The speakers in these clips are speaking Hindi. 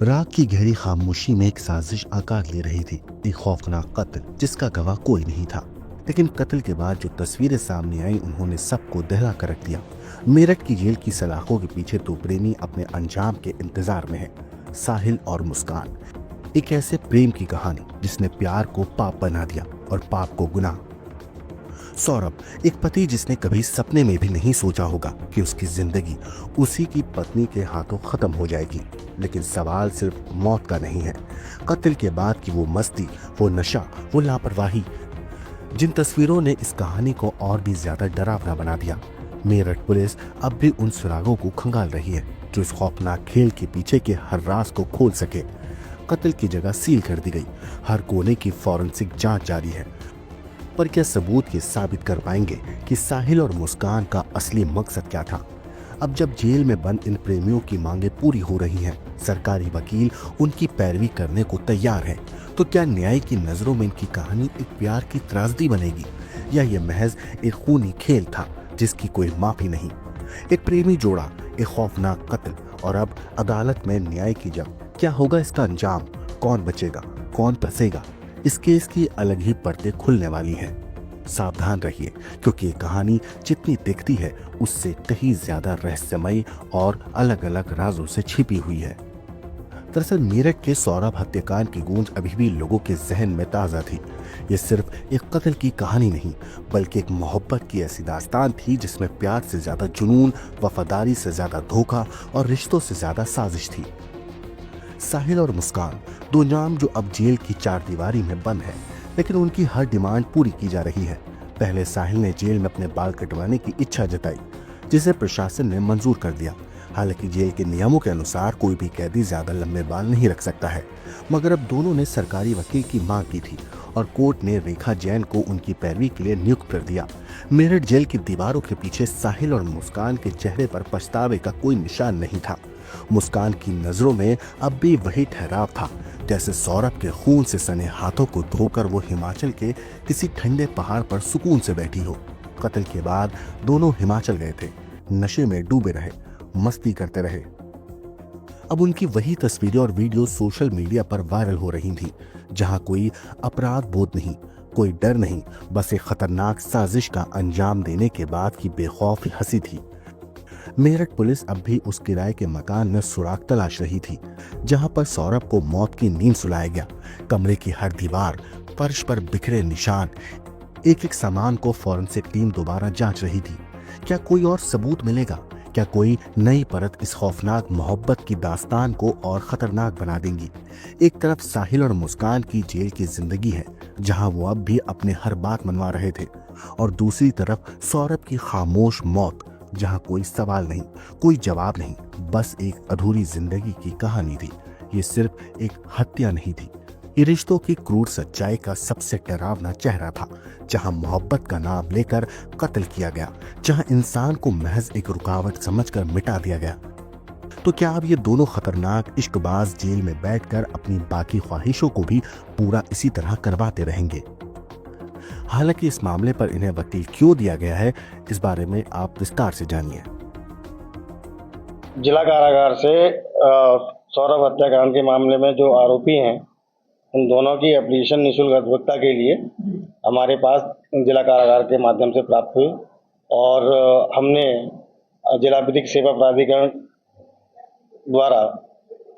रात की गहरी खामोशी में एक साजिश आकार ले रही थी, एक खौफनाक कत्ल जिसका गवाह कोई नहीं था। लेकिन कत्ल के बाद जो तस्वीरें सामने आई उन्होंने सबको दहला कर रख दिया। मेरठ की जेल की सलाखों के पीछे दो प्रेमी अपने अंजाम के इंतजार में हैं, साहिल और मुस्कान। एक ऐसे प्रेम की कहानी जिसने प्यार को पाप बना दिया और पाप को गुनाह। सौरभ, एक पति जिसने कभी सपने में भी नहीं सोचा होगा कि उसकी जिंदगी उसी की पत्नी के हाथों खत्म हो जाएगी। लेकिन सवाल सिर्फ मौत का नहीं है, कत्ल के बाद की वो मस्ती, वो नशा, वो लापरवाही। जिन तस्वीरों ने इस कहानी को और भी ज्यादा डरावना बना दिया। मेरठ पुलिस अब भी उन सुरागों को खंगाल रही है जो इस खौफनाक खेल के पीछे के हर राज को खोल सके। कत्ल की जगह सील कर दी गई, हर कोने की फॉरेंसिक जांच जारी है। पर क्या सबूत ये साबित कर पाएंगे कि साहिल और मुस्कान का असली मकसद क्या था? अब जब जेल में बंद इन प्रेमियों की मांगे पूरी हो रही हैं, सरकारी वकील उनकी पैरवी करने को तैयार है, तो क्या न्याय की नजरों में इनकी कहानी एक प्यार की त्रासदी बनेगी, या ये महज एक खूनी खेल था जिसकी कोई माफी नहीं? एक प्रेमी जोड़ा, एक खौफनाक कत्ल, और अब अदालत में न्याय की जंग। क्या होगा इसका अंजाम? कौन बचेगा, कौन फंसेगा? इस केस की अलग ही पर्दे खुलने वाली हैं। सावधान रहिए, क्योंकि ये कहानी जितनी दिखती है उससे कहीं ज्यादा रहस्यमयी और अलग अलग राजों से छिपी हुई है। दरअसल मेरठ के सौरभ हत्याकांड की गूंज अभी भी लोगों के जहन में ताजा थी। ये सिर्फ एक कत्ल की कहानी नहीं, बल्कि एक मोहब्बत की ऐसी दास्तान थी जिसमें प्यार से ज्यादा जुनून, वफादारी से ज्यादा धोखा और रिश्तों से ज्यादा साजिश थी। साहिल और मुस्कान, दो नाम जो अब जेल की चारदीवारी में बंद है, लेकिन उनकी हर डिमांड पूरी की जा रही है। पहले साहिल ने जेल में अपने बाल कटवाने की इच्छा जताई, जिसे प्रशासन ने मंजूर कर दिया। हालांकि जेल के नियमों के अनुसार कोई भी कैदी ज्यादा लंबे बाल नहीं रख सकता है, मगर अब दोनों ने सरकारी वकील की मांग की थी और कोर्ट ने रेखा जैन को उनकी पैरवी के लिए नियुक्त कर दिया। मेरठ जेल की दीवारों के पीछे साहिल और मुस्कान के चेहरे पर पछतावे का कोई निशान नहीं था। मुस्कान की नजरों में अब भी वही ठहराव था, जैसे सौरभ के खून से सने हाथों को धोकर वो हिमाचल के किसी ठंडे पहाड़ पर सुकून से बैठी हो। कत्ल के बाद दोनों हिमाचल गए थे, नशे में डूबे रहे, मस्ती करते रहे। अब उनकी वही तस्वीरें और वीडियो सोशल मीडिया पर वायरल हो रही थी, जहां कोई अपराध बोध नहीं, कोई डर नहीं, बस एक खतरनाक साजिश का अंजाम देने के बाद की बेखौफ हंसी थी। मेरठ पुलिस अब भी उस किराए के मकान में सुराग तलाश रही थी, जहां पर सौरभ को मौत की नींद सुलाया गया। कमरे की हर दीवार, फर्श पर बिखरे निशान, एक एक सामान को फॉरेंसिक टीम दोबारा जांच रही थी। क्या कोई और सबूत मिलेगा? क्या कोई नई परत इस खौफनाक मोहब्बत की दास्तान को और खतरनाक बना देंगी? एक तरफ साहिल और मुस्कान की जेल की जिंदगी है, जहां वो अब भी अपने हर बात मनवा रहे थे, और दूसरी तरफ सौरभ की खामोश मौत, जहां कोई सवाल नहीं, कोई जवाब नहीं, बस एक अधूरी जिंदगी की कहानी थी। ये सिर्फ एक हत्या नहीं थी, ये रिश्तों की क्रूर सच्चाई का सबसे डरावना चेहरा था, जहां मोहब्बत का नाम लेकर कत्ल किया गया, जहां इंसान को महज एक रुकावट समझकर मिटा दिया गया। तो क्या अब ये दोनों खतरनाक इश्कबाज जेल में बैठकर अपनी बाकी ख्वाहिशों को भी पूरा इसी तरह करवाते रहेंगे? हालांकि इस मामले पर इन्हें वकील क्यों दिया गया है, इस बारे में आप विस्तार से जानिए। जिला कारागार से सौरभ हत्याकांड के मामले में जो आरोपी हैं, उन दोनों की एप्लीकेशन निःशुल्क अधिवक्ता के लिए हमारे पास जिला कारागार के माध्यम से प्राप्त हुई, और हमने जिला विधिक सेवा प्राधिकरण द्वारा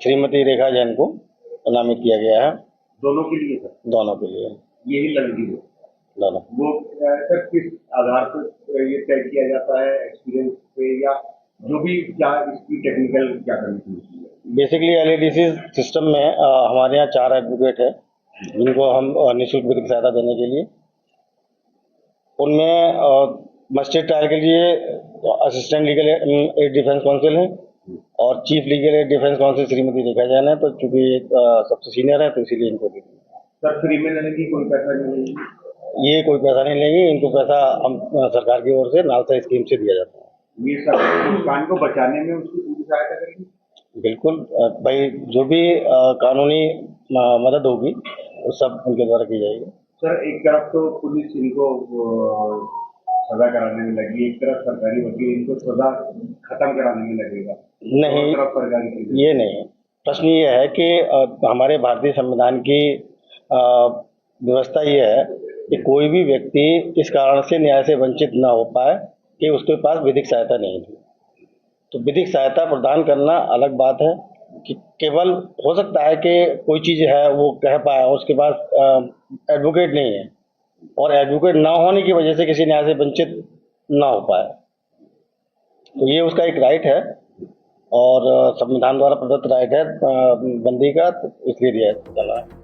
श्रीमती रेखा जैन को नामित किया गया है। दोनों के लिए सर? दोनों के लिए। यही लड़की है दोनों। वो सर किस आधार पर ये तय किया जाता है, एक्सपीरियंस पे या जो भी, क्या इसकी टेक्निकल क्या करनी चाहिए? बेसिकली एलईडीसी सिस्टम में हमारे यहाँ 4 एडवोकेट है, जिनको हम निःशुल्क विधिक सहायता देने के लिए, उनमें मजिस्ट्रेट ट्रायल के लिए assistant legal aid defence counsel है और chief legal aid defence counsel Shrimati Rekha Jain है। तो चूंकि सबसे सीनियर है तो इसीलिए इनको दे दिया। सर फ्री में लेने की कोई पैसा नहीं लेंगे? ये कोई पैसा नहीं लेंगे, इनको पैसा हम सरकार की ओर से नालसा स्कीम से दिया जाता है। ये सब मुस्कान को बचाने में उसकी पूरी सहायता करेंगे? बिल्कुल भाई, जो भी कानूनी मदद होगी वो सब उनके द्वारा की जाएगी। सर एक तरफ तो पुलिस इनको सजा कराने में लगी, एक तरफ सरकारी वकील इनको सजा खत्म कराने में लगेगा, नहीं, तरफ सरकारी ये नहीं है। प्रश्न ये है कि हमारे भारतीय संविधान की व्यवस्था ये है कि कोई भी व्यक्ति इस कारण से न्याय से वंचित न हो पाए कि उसके पास विधिक सहायता नहीं थी। तो विधिक सहायता प्रदान करना अलग बात है कि केवल हो सकता है कि कोई चीज़ है वो कह पाया, उसके पास एडवोकेट नहीं है और एडवोकेट ना होने की वजह से किसी न्याय से वंचित ना हो पाए, तो ये उसका एक राइट है और संविधान द्वारा प्रदत्त राइट है बंदी का, तो इसलिए दिया चला है।